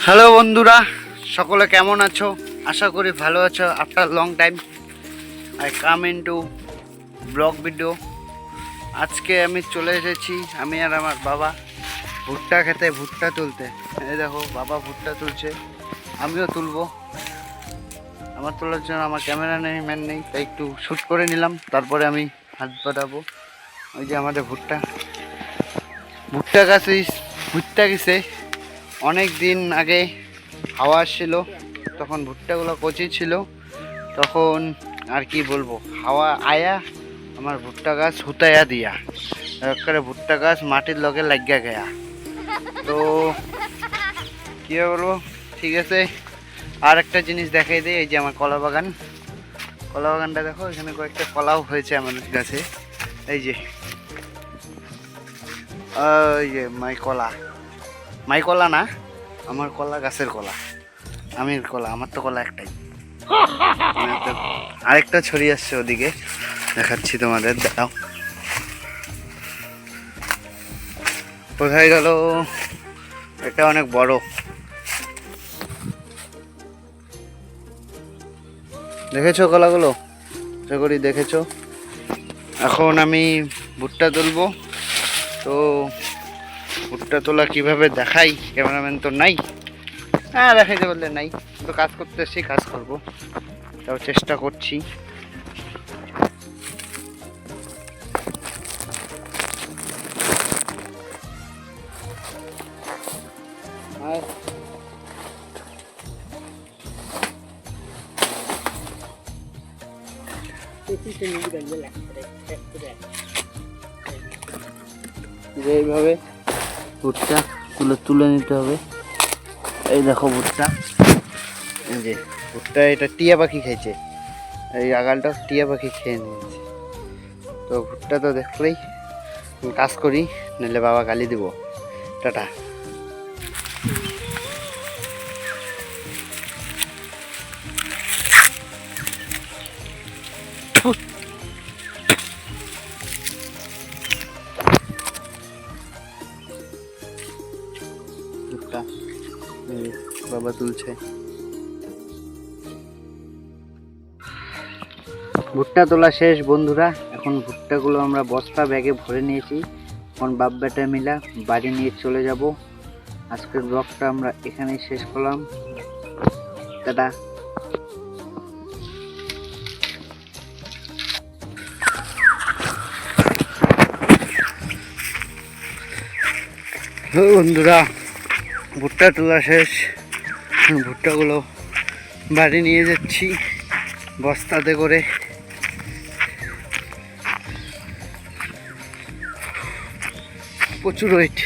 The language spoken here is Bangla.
হ্যালো বন্ধুরা, সকলে কেমন আছো? আশা করি ভালো আছো। After long time I come into blog video. আজকে আমি চলে এসেছি, আমি আর আমার বাবা ভুট্টা খেতে, ভুট্টা তুলতে। এই দেখো বাবা ভুট্টা তুলছে, আমিও তুলবো। আমার তোলার জন্য আমার ক্যামেরা নেই, ম্যান নেই, তাই একটু শ্যুট করে নিলাম, তারপরে আমি হাত বাড়াবো। ওই যে আমাদের ভুট্টা গাছ, ভুট্টা গেছে অনেক দিন আগে, হাওয়া আসছিল তখন ভুট্টাগুলো কচি ছিল, তখন আর কি বলবো, হাওয়া আয়া আমার ভুট্টা গাছ হুতাইয়া দিয়া একবারে ভুট্টা গাছ মাটির লগে লাগিয়া গেয়া। তো কী বলবো, ঠিক আছে। আর একটা জিনিস দেখাই দিই, এই যে আমার কলা বাগানটা দেখো, এখানে কয়েকটা কলাও হয়েছে আমার গাছে। এই যে মাই কলা না, আমার কলা গাছের কলা, আমির কলা। আমার তো কলা একটাই, আরেকটা ছড়িয়ে আসছে ওদিকে, দেখাচ্ছি তোমাদের, দাও। কোথায় গেল? এটা অনেক বড়, দেখেছো কলাগুলো? আশা করি দেখেছো। এখন আমি ভুট্টা তুলবো। তো ভুট্টা তোলা কিভাবে দেখাই, ক্যামেরাম্যান তো নাই। হ্যাঁ দেখাইতে বললে নাই, তো কাজ করতে এসেছি, কাজ করবো, তাও চেষ্টা করছি। এইভাবে ভুট্টা তুলে নিতে হবে। এই দেখো ভুট্টা, এই যে ভুট্টা, এটা টিয়া পাখি খাইছে, এই আগালটা টিয়া পাখি খেয়ে নিয়েছে। তো ভুট্টা তো দেখলেই, কাজ করি, নাহলে বাবা গালি দিব। টাটা। ভুট্টা বাবা তুলছে। ভুট্টা তোলা শেষ বন্ধুরা। এখন ভুট্টাগুলো আমরা বস্তা ব্যাগে ভরে নিয়েছি, এখন বাপ বেটা মিলা বাড়ি নিয়ে চলে যাব। আজকের ব্লগটা আমরা এখানেই শেষ করলাম। টাটা। বন্ধুরা, ভুট্টা তোলা শেষ, ভুট্টাগুলো বাড়ি নিয়ে যাচ্ছি বস্তাতে করে। প্রচুর ওয়েট।